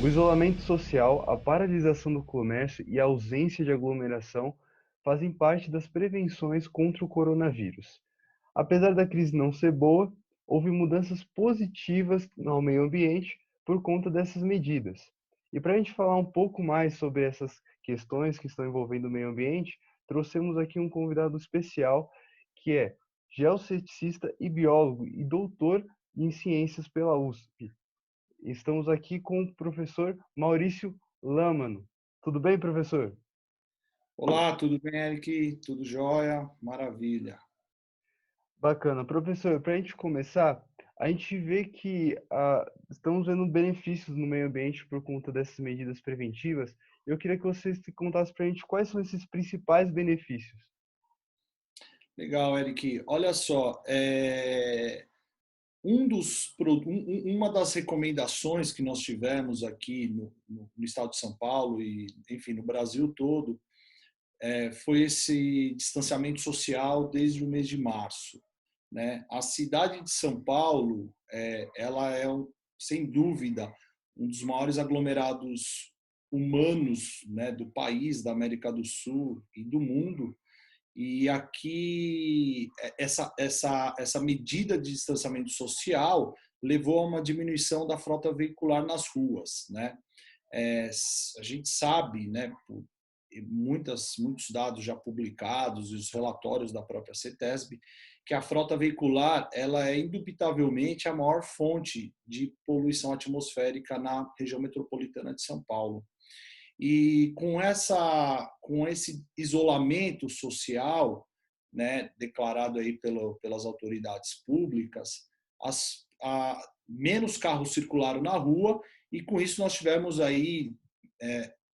O isolamento social, a paralisação do comércio e a ausência de aglomeração fazem parte das prevenções contra o coronavírus. Apesar da crise não ser boa, houve mudanças positivas no meio ambiente por conta dessas medidas. E para a gente falar um pouco mais sobre essas questões que estão envolvendo o meio ambiente, trouxemos aqui um convidado especial que é geoceticista e biólogo e doutor em ciências pela USP. Estamos aqui com o professor Maurício Lamano. Tudo bem, professor? Olá, tudo bem, Eric? Tudo jóia? Maravilha. Bacana. Professor, para a gente começar, a gente vê que estamos vendo benefícios no meio ambiente por conta dessas medidas preventivas. Eu queria que você contasse para a gente quais são esses principais benefícios. Legal, Eric. Olha só, uma das recomendações que nós tivemos aqui no estado de São Paulo e, enfim, no Brasil todo, foi esse distanciamento social desde o mês de março, né? A cidade de São Paulo, ela é, sem dúvida, um dos maiores aglomerados humanos, né, do país, da América do Sul e do mundo. E aqui, essa medida de distanciamento social levou a uma diminuição da frota veicular nas ruas, né? A gente sabe, né, por muitos dados já publicados e os relatórios da própria CETESB, que a frota veicular ela é indubitavelmente a maior fonte de poluição atmosférica na região metropolitana de São Paulo. E com esse isolamento social, né, declarado aí pelas autoridades públicas, menos carros circularam na rua e com isso nós tivemos aí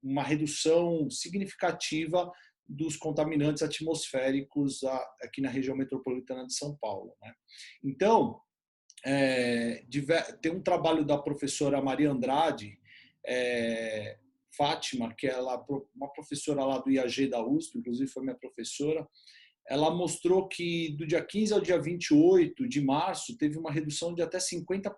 uma redução significativa dos contaminantes atmosféricos aqui na região metropolitana de São Paulo, né? Então, tem um trabalho da professora Maria Andrade, Fátima, que é uma professora lá do IAG da USP, inclusive foi minha professora. Ela mostrou que do dia 15 ao dia 28 de março teve uma redução de até 50%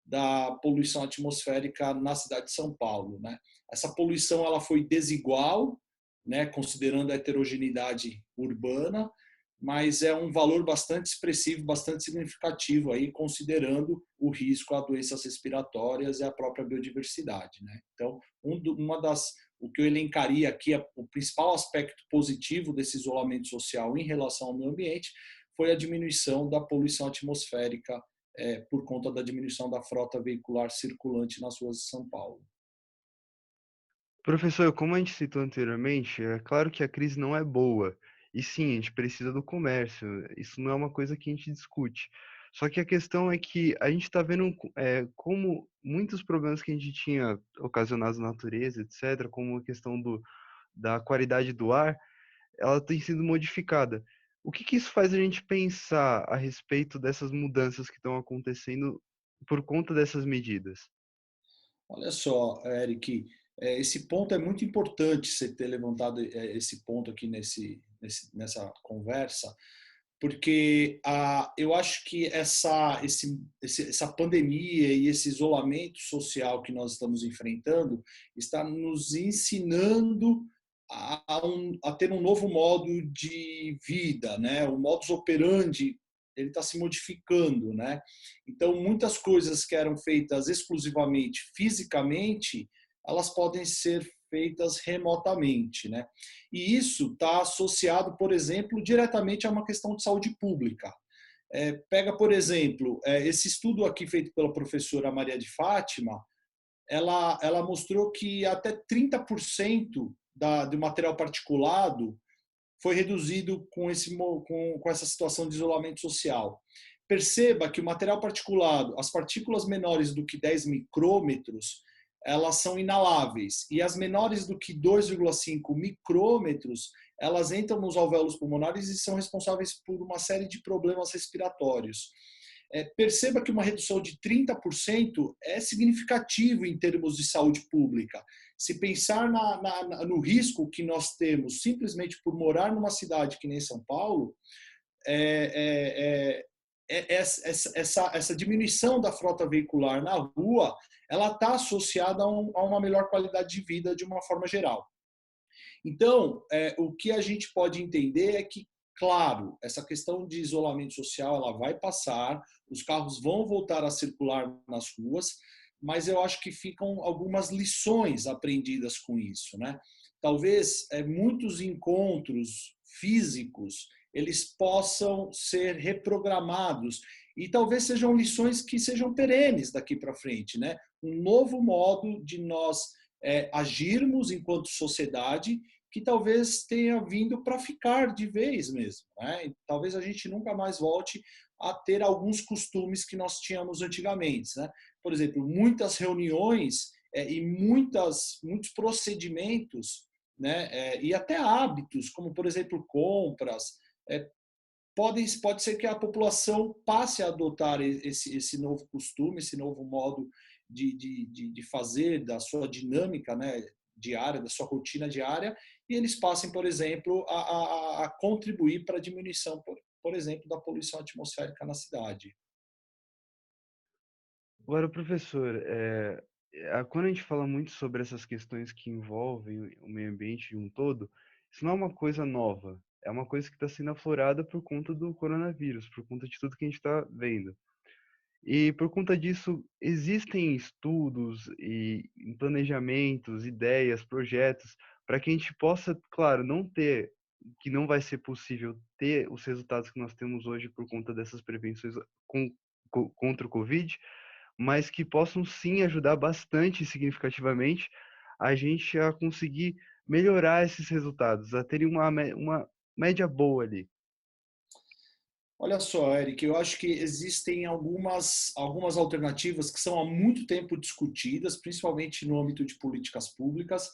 da poluição atmosférica na cidade de São Paulo, né? Essa poluição ela foi desigual, né, considerando a heterogeneidade urbana, mas é um valor bastante expressivo, bastante significativo aí, considerando o risco a doenças respiratórias e a própria biodiversidade, né? Então, o que eu elencaria aqui, o principal aspecto positivo desse isolamento social em relação ao meio ambiente foi a diminuição da poluição atmosférica por conta da diminuição da frota veicular circulante nas ruas de São Paulo. Professor, como a gente citou anteriormente, é claro que a crise não é boa. E sim, a gente precisa do comércio. Isso não é uma coisa que a gente discute. Só que a questão é que a gente está vendo como muitos problemas que a gente tinha ocasionados na natureza, etc., como a questão da qualidade do ar, ela tem sido modificada. O que que isso faz a gente pensar a respeito dessas mudanças que estão acontecendo por conta dessas medidas? Olha só, Eric, esse ponto é muito importante você ter levantado esse ponto aqui nessa conversa, porque eu acho que essa pandemia e esse isolamento social que nós estamos enfrentando está nos ensinando a ter um novo modo de vida, né? O modus operandi ele está se modificando, né? Então muitas coisas que eram feitas exclusivamente fisicamente, elas podem ser feitas remotamente, né? E isso está associado, por exemplo, diretamente a uma questão de saúde pública. Pega, por exemplo, esse estudo aqui feito pela professora Maria de Fátima, ela mostrou que até 30% do material particulado foi reduzido com essa situação de isolamento social. Perceba que o material particulado, as partículas menores do que 10 micrômetros, elas são inaláveis. E as menores do que 2,5 micrômetros, elas entram nos alvéolos pulmonares e são responsáveis por uma série de problemas respiratórios. Perceba que uma redução de 30% é significativo em termos de saúde pública. Se pensar no risco que nós temos simplesmente por morar numa cidade que nem São Paulo, é, é, essa diminuição da frota veicular na rua, ela está associada a uma melhor qualidade de vida de uma forma geral. Então, o que a gente pode entender é que, claro, essa questão de isolamento social ela vai passar, os carros vão voltar a circular nas ruas, mas eu acho que ficam algumas lições aprendidas com isso, né? Talvez muitos encontros físicos eles possam ser reprogramados e talvez sejam lições que sejam perenes daqui para frente, né? Um novo modo de nós agirmos enquanto sociedade que talvez tenha vindo para ficar de vez mesmo, né? E talvez a gente nunca mais volte a ter alguns costumes que nós tínhamos antigamente, né? Por exemplo, muitas reuniões e muitos procedimentos, né? E até hábitos, como por exemplo compras, pode ser que a população passe a adotar esse novo costume, esse novo modo de fazer, da sua dinâmica, né, diária, da sua rotina diária, e eles passem, por exemplo, a contribuir para a diminuição, por exemplo, da poluição atmosférica na cidade. Agora, professor, quando a gente fala muito sobre essas questões que envolvem o meio ambiente de um todo, isso não é uma coisa nova, é uma coisa que está sendo aflorada por conta do coronavírus, por conta de tudo que a gente está vendo. E por conta disso, existem estudos e planejamentos, ideias, projetos, para que a gente possa, claro, não ter, que não vai ser possível ter os resultados que nós temos hoje por conta dessas prevenções contra o Covid, mas que possam sim ajudar bastante significativamente a gente a conseguir melhorar esses resultados, a terem uma média boa ali. Olha só, Eric, eu acho que existem algumas alternativas que são há muito tempo discutidas, principalmente no âmbito de políticas públicas,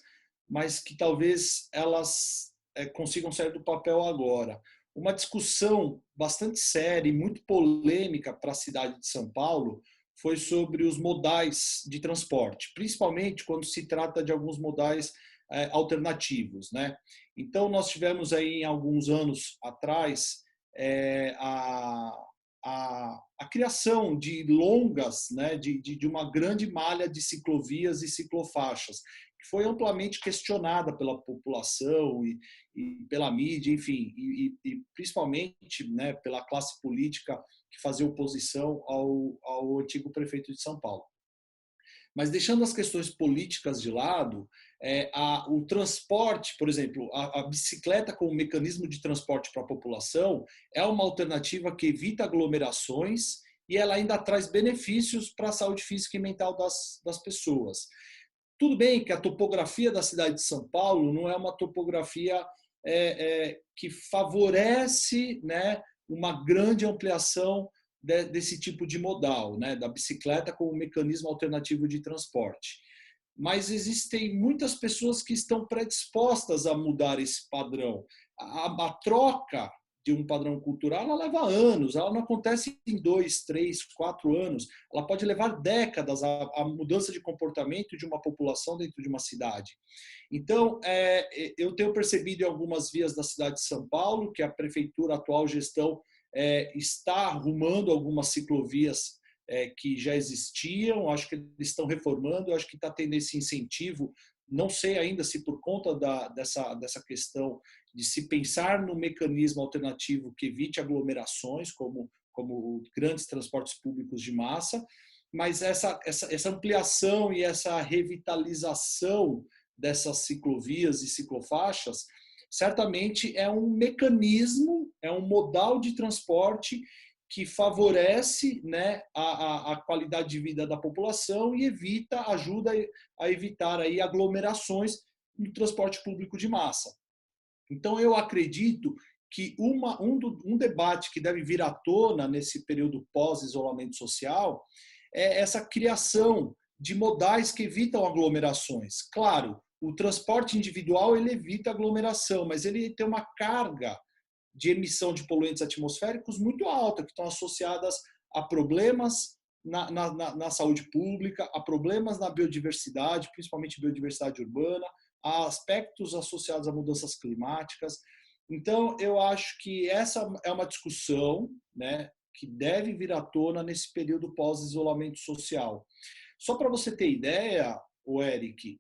mas que talvez elas consigam sair do papel agora. Uma discussão bastante séria e muito polêmica para a cidade de São Paulo foi sobre os modais de transporte, principalmente quando se trata de alguns modais alternativos, né? Então, nós tivemos aí, alguns anos atrás, é, a, a criação de longas, né, de uma grande malha de ciclovias e ciclofaixas, que foi amplamente questionada pela população e pela mídia, enfim, e principalmente, né, pela classe política que fazia oposição ao antigo prefeito de São Paulo. Mas deixando as questões políticas de lado, o transporte, por exemplo, a bicicleta como mecanismo de transporte para a população é uma alternativa que evita aglomerações e ela ainda traz benefícios para a saúde física e mental das pessoas. Tudo bem que a topografia da cidade de São Paulo não é uma topografia que favorece, né, uma grande ampliação desse tipo de modal, né, da bicicleta como mecanismo alternativo de transporte. Mas existem muitas pessoas que estão predispostas a mudar esse padrão. A troca de um padrão cultural ela leva anos, ela não acontece em 2, 3, 4 anos, ela pode levar décadas a mudança de comportamento de uma população dentro de uma cidade. Então, eu tenho percebido em algumas vias da cidade de São Paulo que a prefeitura, a atual gestão, está arrumando algumas ciclovias que já existiam, acho que eles estão reformando, acho que está tendo esse incentivo, não sei ainda se por conta dessa questão de se pensar no mecanismo alternativo que evite aglomerações, como grandes transportes públicos de massa, mas essa ampliação e essa revitalização dessas ciclovias e ciclofaixas certamente é um mecanismo, é um modal de transporte que favorece, né, a qualidade de vida da população e ajuda a evitar aí aglomerações no transporte público de massa. Então, eu acredito que um debate que deve vir à tona nesse período pós-isolamento social é essa criação de modais que evitam aglomerações. Claro, o transporte individual ele evita aglomeração, mas ele tem uma carga de emissão de poluentes atmosféricos muito alta, que estão associadas a problemas na saúde pública, a problemas na biodiversidade, principalmente biodiversidade urbana, a aspectos associados a mudanças climáticas. Então, eu acho que essa é uma discussão, né, que deve vir à tona nesse período pós-isolamento social. Só para você ter ideia, o Eric,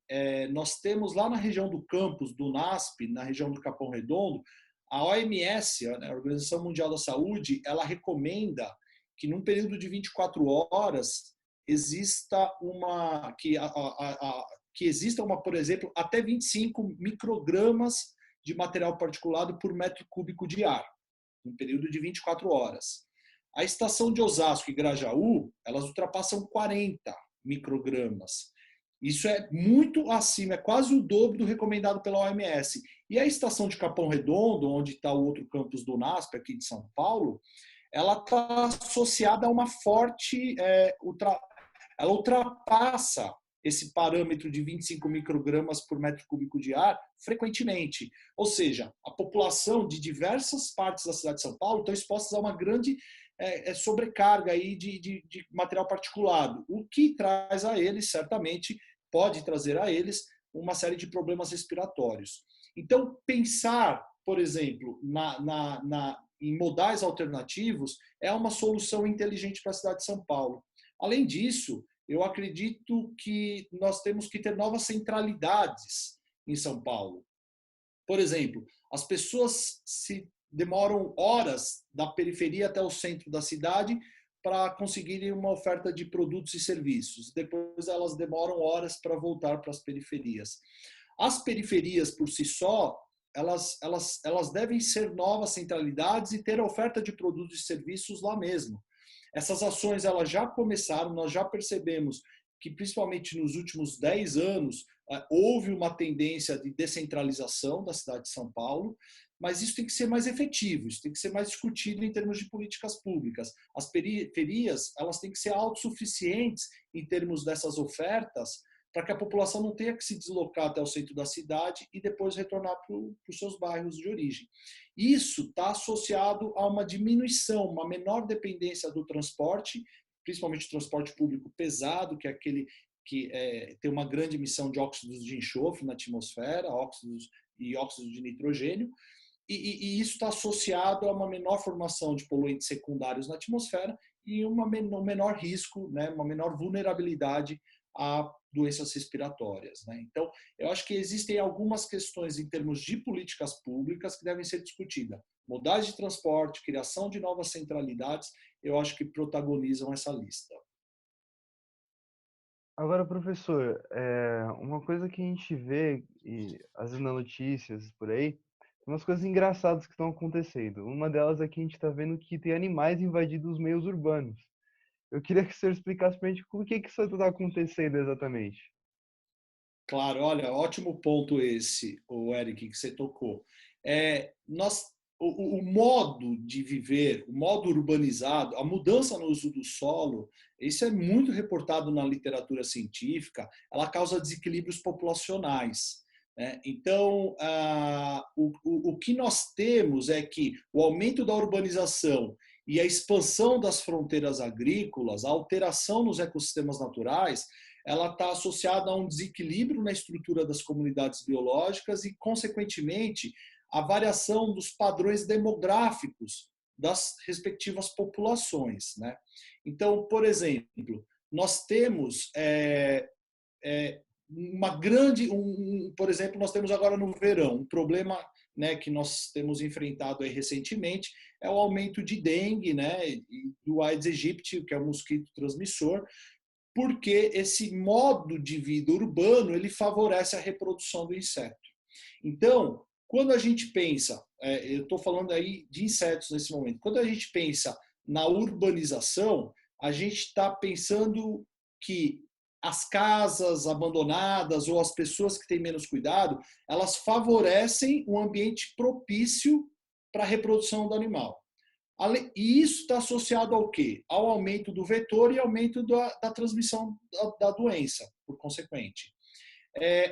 nós temos lá na região do campus do NASP, na região do Capão Redondo, a OMS, a Organização Mundial da Saúde, ela recomenda que num período de 24 horas exista por exemplo, até 25 microgramas de material particulado por metro cúbico de ar, num período de 24 horas. A estação de Osasco e Grajaú, elas ultrapassam 40 microgramas. Isso é muito acima, é quase o dobro do recomendado pela OMS. E a estação de Capão Redondo, onde está o outro campus do NASP, aqui de São Paulo, ela está associada a uma forte... ela ultrapassa esse parâmetro de 25 microgramas por metro cúbico de ar frequentemente. Ou seja, a população de diversas partes da cidade de São Paulo estão expostas a uma grande sobrecarga aí de material particulado, o que traz a eles, certamente, pode trazer a eles uma série de problemas respiratórios. Então, pensar, por exemplo, em modais alternativos é uma solução inteligente para a cidade de São Paulo. Além disso, eu acredito que nós temos que ter novas centralidades em São Paulo. Por exemplo, as pessoas se demoram horas da periferia até o centro da cidade para conseguirem uma oferta de produtos e serviços. Depois elas demoram horas para voltar para as periferias. As periferias, por si só, elas devem ser novas centralidades e ter a oferta de produtos e serviços lá mesmo. Essas ações elas já começaram, nós já percebemos que, principalmente nos últimos 10 anos, houve uma tendência de descentralização da cidade de São Paulo, mas isso tem que ser mais efetivo, isso tem que ser mais discutido em termos de políticas públicas. As periferias elas têm que ser autossuficientes em termos dessas ofertas, para que a população não tenha que se deslocar até o centro da cidade e depois retornar para os seus bairros de origem. Isso está associado a uma diminuição, uma menor dependência do transporte, principalmente o transporte público pesado, que é aquele que tem uma grande emissão de óxidos de enxofre na atmosfera, óxidos de nitrogênio, e isso está associado a uma menor formação de poluentes secundários na atmosfera e um menor risco, né, uma menor vulnerabilidade a doenças respiratórias, né? Então, eu acho que existem algumas questões em termos de políticas públicas que devem ser discutidas. Modais de transporte, criação de novas centralidades, eu acho que protagonizam essa lista. Agora, professor, uma coisa que a gente vê, e às vezes nas notícias por aí, tem umas coisas engraçadas que estão acontecendo. Uma delas é que a gente está vendo que tem animais invadindo os meios urbanos. Eu queria que o senhor explicasse para a gente por que isso está acontecendo exatamente. Claro, olha, ótimo ponto esse, o Eric, que você tocou. O modo de viver, o modo urbanizado, a mudança no uso do solo, isso é muito reportado na literatura científica, ela causa desequilíbrios populacionais, né? Então, o que nós temos é que o aumento da urbanização e a expansão das fronteiras agrícolas, a alteração nos ecossistemas naturais, ela está associada a um desequilíbrio na estrutura das comunidades biológicas e, consequentemente, a variação dos padrões demográficos das respectivas populações, né? Então, por exemplo, nós temos por exemplo, nós temos agora no verão um problema, né, que nós temos enfrentado aí recentemente, é o aumento de dengue, né, e do Aedes aegypti, que é o mosquito transmissor, porque esse modo de vida urbano ele favorece a reprodução do inseto. Então, quando a gente pensa, eu estou falando aí de insetos nesse momento, quando a gente pensa na urbanização, a gente está pensando que as casas abandonadas ou as pessoas que têm menos cuidado, elas favorecem um ambiente propício para a reprodução do animal. E isso está associado ao quê? Ao aumento do vetor e aumento da transmissão da doença, por consequente.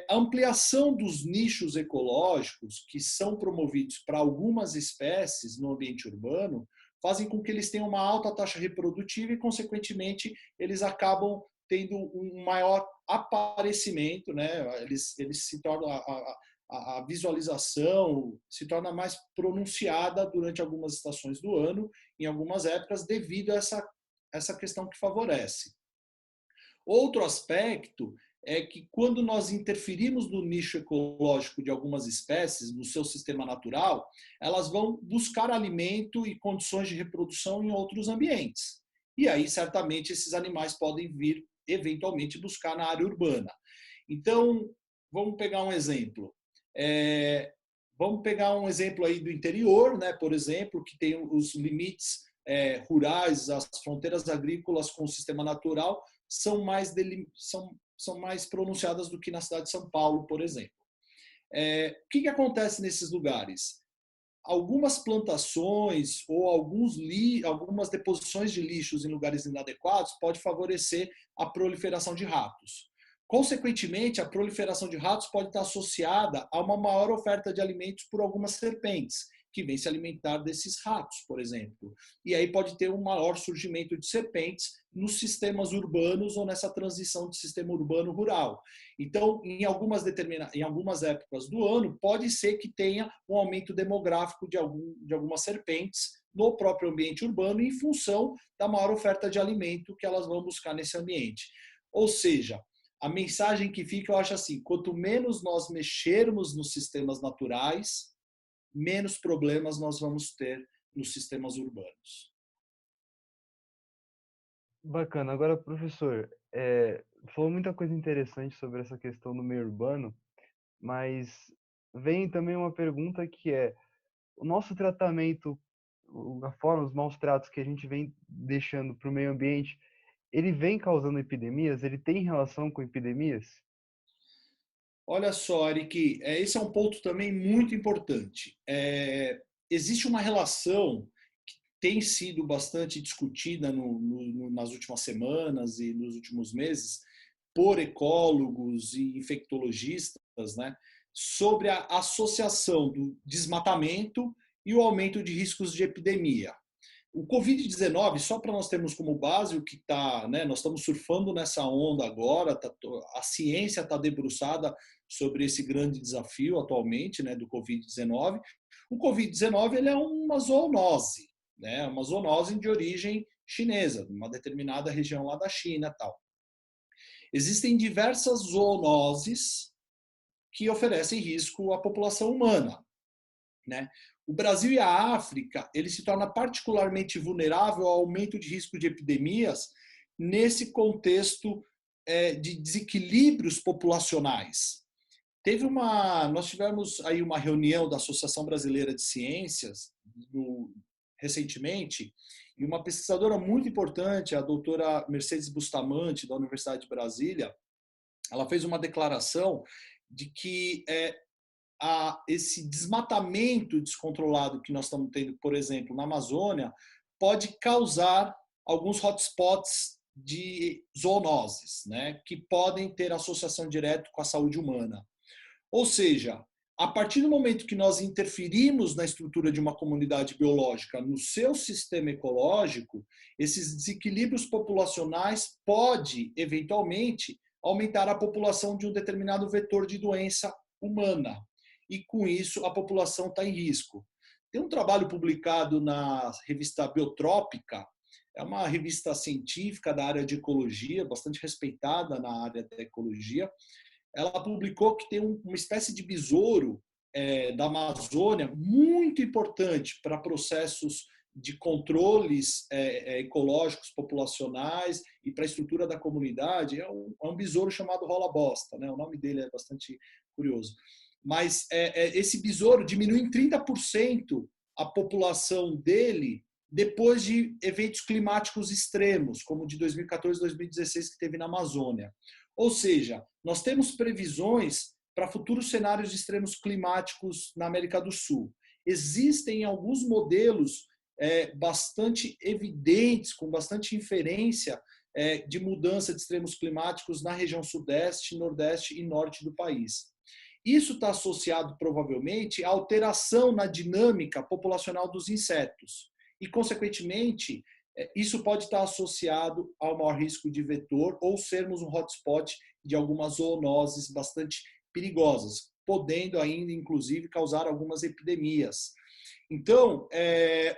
A ampliação dos nichos ecológicos que são promovidos para algumas espécies no ambiente urbano fazem com que eles tenham uma alta taxa reprodutiva e, consequentemente, eles acabam tendo um maior aparecimento, né? Eles se tornam a visualização se torna mais pronunciada durante algumas estações do ano, em algumas épocas, devido a essa questão que favorece. Outro aspecto é que quando nós interferimos no nicho ecológico de algumas espécies, no seu sistema natural, elas vão buscar alimento e condições de reprodução em outros ambientes. E aí, certamente, esses animais podem vir, eventualmente, buscar na área urbana. Então, vamos pegar um exemplo. Vamos pegar um exemplo aí do interior, né, por exemplo, que tem os limites rurais, as fronteiras agrícolas com o sistema natural são mais pronunciadas do que na cidade de São Paulo, por exemplo. O que acontece nesses lugares? Algumas plantações ou algumas deposições de lixos em lugares inadequados pode favorecer a proliferação de ratos. Consequentemente, a proliferação de ratos pode estar associada a uma maior oferta de alimentos por algumas serpentes, que vêm se alimentar desses ratos, por exemplo. E aí pode ter um maior surgimento de serpentes nos sistemas urbanos ou nessa transição de sistema urbano-rural. Então, em algumas épocas do ano, pode ser que tenha um aumento demográfico de algumas serpentes no próprio ambiente urbano em função da maior oferta de alimento que elas vão buscar nesse ambiente. Ou seja, a mensagem que fica, eu acho assim, quanto menos nós mexermos nos sistemas naturais, menos problemas nós vamos ter nos sistemas urbanos. Bacana. Agora, professor, falou muita coisa interessante sobre essa questão do meio urbano, mas vem também uma pergunta que é: o nosso tratamento, a forma, os maus tratos que a gente vem deixando para o meio ambiente, ele vem causando epidemias? Ele tem relação com epidemias? Olha só, Eric, esse é um ponto também muito importante. Existe uma relação que tem sido bastante discutida nas últimas semanas e nos últimos meses por ecólogos e infectologistas, né, sobre a associação do desmatamento e o aumento de riscos de epidemia. O Covid-19, só para nós termos como base o que está, né, nós estamos surfando nessa onda agora, a ciência está debruçada sobre esse grande desafio atualmente, né, do Covid-19. O Covid-19 ele é uma zoonose, né, uma zoonose de origem chinesa, de uma determinada região lá da China, tal. Existem diversas zoonoses que oferecem risco à população humana, né? O Brasil e a África, ele se torna particularmente vulnerável ao aumento de risco de epidemias nesse contexto de desequilíbrios populacionais. Nós tivemos aí uma reunião da Associação Brasileira de Ciências recentemente, e uma pesquisadora muito importante, a doutora Mercedes Bustamante, da Universidade de Brasília, ela fez uma declaração de que esse desmatamento descontrolado que nós estamos tendo, por exemplo, na Amazônia, pode causar alguns hotspots de zoonoses, né, que podem ter associação direta com a saúde humana. Ou seja, a partir do momento que nós interferimos na estrutura de uma comunidade biológica, no seu sistema ecológico, esses desequilíbrios populacionais pode, eventualmente, aumentar a população de um determinado vetor de doença humana. E, com isso, a população está em risco. Tem um trabalho publicado na revista Biotrópica, é uma revista científica da área de ecologia, bastante respeitada na área da ecologia. Ela publicou que tem uma espécie de besouro da Amazônia muito importante para processos de controles ecológicos populacionais e para a estrutura da comunidade. É um besouro chamado rola-bosta, né? O nome dele é bastante curioso. Mas esse besouro diminui em 30% a população dele depois de eventos climáticos extremos, como o de 2014 e 2016 que teve na Amazônia. Ou seja, nós temos previsões para futuros cenários de extremos climáticos na América do Sul. Existem alguns modelos bastante evidentes, com bastante inferência de mudança de extremos climáticos na região sudeste, nordeste e norte do país. Isso está associado, provavelmente, à alteração na dinâmica populacional dos insetos. E, consequentemente, isso pode estar associado ao maior risco de vetor ou sermos um hotspot de algumas zoonoses bastante perigosas, podendo ainda, inclusive, causar algumas epidemias. Então,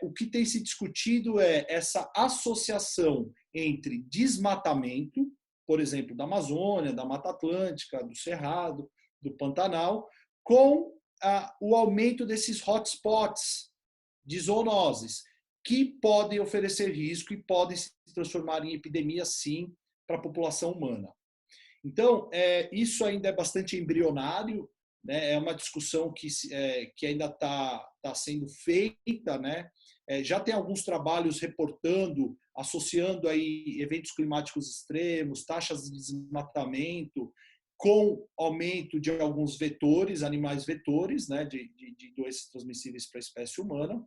o que tem se discutido é essa associação entre desmatamento, por exemplo, da Amazônia, da Mata Atlântica, do Cerrado, do Pantanal, com o aumento desses hotspots de zoonoses, que podem oferecer risco e podem se transformar em epidemias, sim, para a população humana. Então, isso ainda é bastante embrionário, né? É uma discussão que ainda está sendo feita, né? Já tem alguns trabalhos reportando, associando aí eventos climáticos extremos, taxas de desmatamento, com aumento de alguns vetores, animais vetores, né? de doenças transmissíveis para a espécie humana.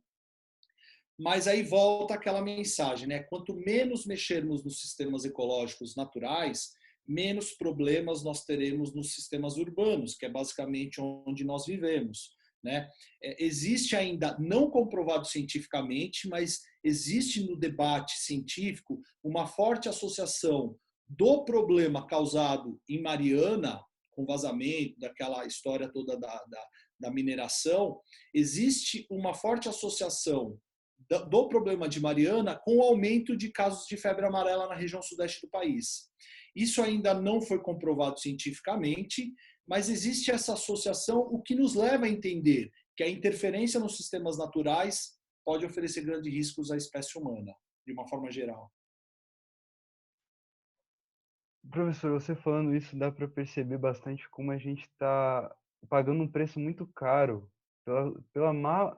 Mas aí volta aquela mensagem, né? Quanto menos mexermos nos sistemas ecológicos naturais, menos problemas nós teremos nos sistemas urbanos, que é basicamente onde nós vivemos, né? Existe ainda, não comprovado cientificamente, mas existe no debate científico uma forte associação do problema causado em Mariana, com vazamento, daquela história toda da mineração, existe uma forte associação do problema de Mariana com o aumento de casos de febre amarela na região sudeste do país. Isso ainda não foi comprovado cientificamente, mas existe essa associação, o que nos leva a entender que a interferência nos sistemas naturais pode oferecer grandes riscos à espécie humana, de uma forma geral. Professor, você falando isso, dá para perceber bastante como a gente está pagando um preço muito caro pela má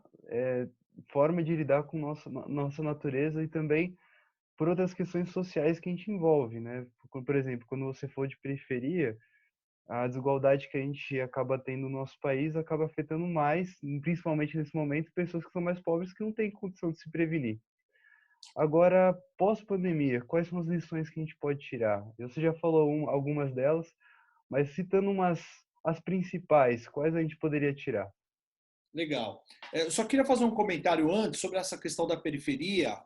forma de lidar com nossa natureza e também por outras questões sociais que a gente envolve, né? Por exemplo, quando você for de periferia, a desigualdade que a gente acaba tendo no nosso país acaba afetando mais, principalmente nesse momento, pessoas que são mais pobres que não têm condição de se prevenir. Agora, pós-pandemia, quais são as lições que a gente pode tirar? Você já falou algumas delas, mas citando as principais, quais a gente poderia tirar? Legal. Eu só queria fazer um comentário antes sobre essa questão da periferia.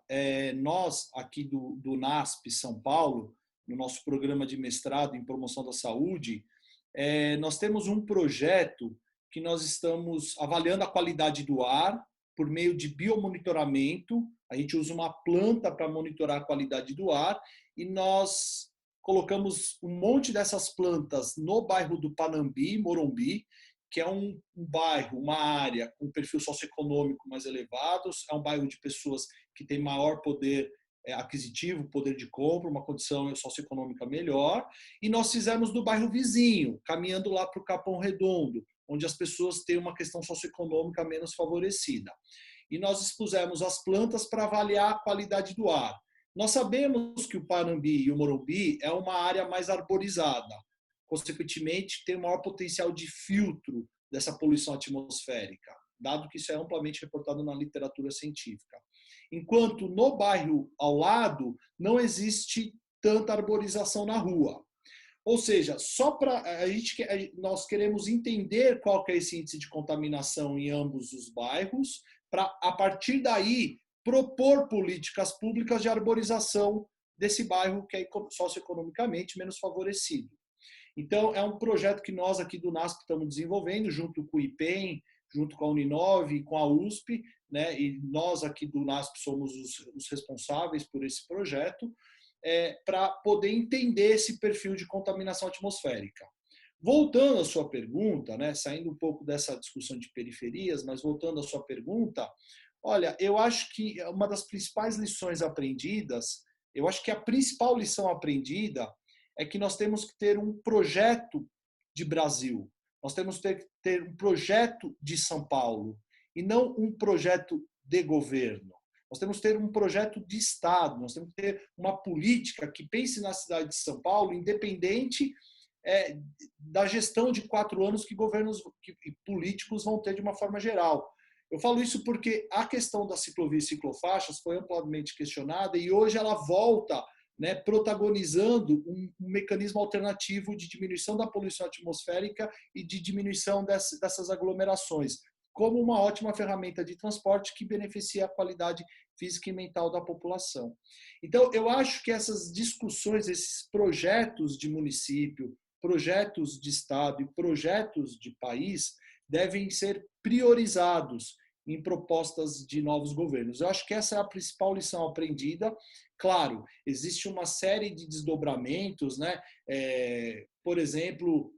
Nós, aqui do NASP São Paulo, no nosso programa de mestrado em promoção da saúde, nós temos um projeto que nós estamos avaliando a qualidade do ar por meio de biomonitoramento. A gente usa uma planta para monitorar a qualidade do ar e nós colocamos um monte dessas plantas no bairro do Panambi, Morumbi, que é um bairro, uma área com perfil socioeconômico mais elevado, é um bairro de pessoas que têm maior poder aquisitivo, poder de compra, uma condição socioeconômica melhor, e nós fizemos no bairro vizinho, caminhando lá para o Capão Redondo, onde as pessoas têm uma questão socioeconômica menos favorecida. E nós expusemos as plantas para avaliar a qualidade do ar. Nós sabemos que o Panambi e o Morumbi é uma área mais arborizada, consequentemente, tem o maior potencial de filtro dessa poluição atmosférica, dado que isso é amplamente reportado na literatura científica. Enquanto no bairro ao lado não existe tanta arborização na rua. Ou seja, só para nós queremos entender qual que é esse índice de contaminação em ambos os bairros, para a partir daí propor políticas públicas de arborização desse bairro que é socioeconomicamente menos favorecido. Então, é um projeto que nós aqui do NASP estamos desenvolvendo, junto com o IPEM, junto com a Uninove, com a USP, né? E nós aqui do NASP somos os responsáveis por esse projeto, para poder entender esse perfil de contaminação atmosférica. Voltando à sua pergunta, né? Saindo um pouco dessa discussão de periferias, mas voltando à sua pergunta, olha, eu acho que uma das principais lições aprendidas, eu acho que a principal lição aprendida é que nós temos que ter um projeto de Brasil, nós temos que ter um projeto de São Paulo e não um projeto de governo. Nós temos que ter um projeto de Estado, nós temos que ter uma política que pense na cidade de São Paulo, independente da gestão de 4 anos que governos e políticos vão ter de uma forma geral. Eu falo isso porque a questão da ciclovia e ciclofaixas foi amplamente questionada e hoje ela volta, né, protagonizando um mecanismo alternativo de diminuição da poluição atmosférica e de diminuição dessas aglomerações, como uma ótima ferramenta de transporte que beneficia a qualidade física e mental da população. Então, eu acho que essas discussões, esses projetos de município, projetos de Estado e projetos de país devem ser priorizados em propostas de novos governos. Eu acho que essa é a principal lição aprendida. Claro, existe uma série de desdobramentos, né? Por exemplo,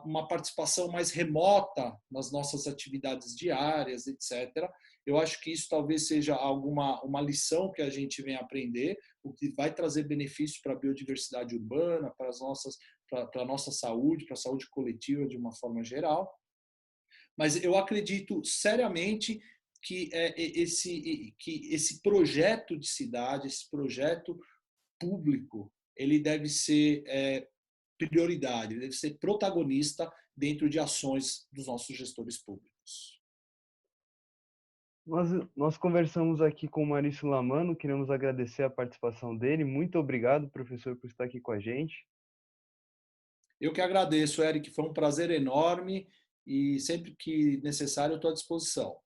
uma participação mais remota nas nossas atividades diárias, etc. Eu acho que isso talvez seja uma lição que a gente vem aprender, o que vai trazer benefícios para a biodiversidade urbana, para a nossa saúde, para a saúde coletiva de uma forma geral. Mas eu acredito seriamente que esse projeto de cidade, esse projeto público, ele deve ser prioridade, ele deve ser protagonista dentro de ações dos nossos gestores públicos. Nós conversamos aqui com o Maurício Lamano, queremos agradecer a participação dele. Muito obrigado, professor, por estar aqui com a gente. Eu que agradeço, Eric, foi um prazer enorme e sempre que necessário eu estou à disposição.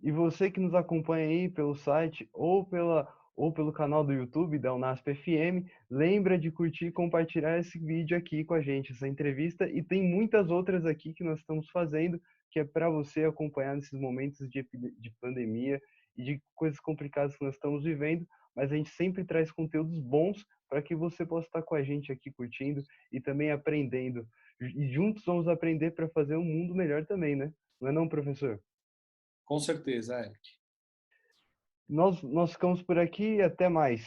E você que nos acompanha aí pelo site ou pelo canal do YouTube da Unasp FM, lembra de curtir e compartilhar esse vídeo aqui com a gente, essa entrevista, e tem muitas outras aqui que nós estamos fazendo, que é para você acompanhar nesses momentos de pandemia e de coisas complicadas que nós estamos vivendo, mas a gente sempre traz conteúdos bons para que você possa estar com a gente aqui curtindo e também aprendendo. E juntos vamos aprender para fazer um mundo melhor também, né? Não é não, professor? Com certeza, Eric. Nós ficamos por aqui e até mais.